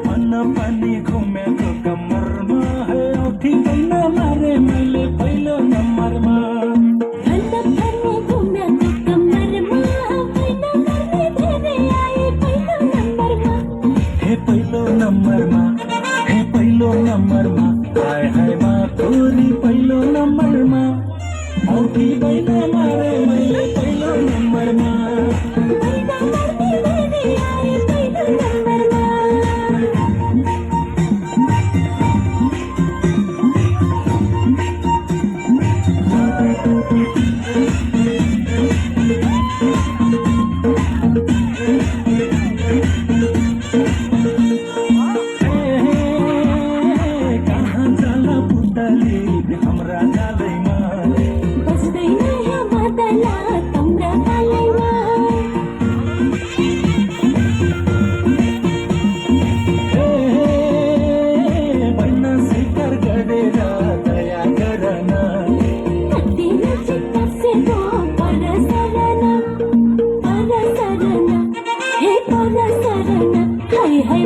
मन पानी घुमेको कमरमा है औठी कैन मारे मैले पहिलो नम्बरमा हे पहिलो नम्बरमा हे पहिलो नम्बरमा हाय हाय मा तोरी पहिलो नम्बरमा औठी कैन मारे मैले पहिलो नम्बरमा हमरा जालैमा बस्दैन यहाँ बदला तम्रा कालैमा भन्न स्वीकार गरेर दया गर्न कति नजिक बसेको पर सरन हे पर सरन हाय हाय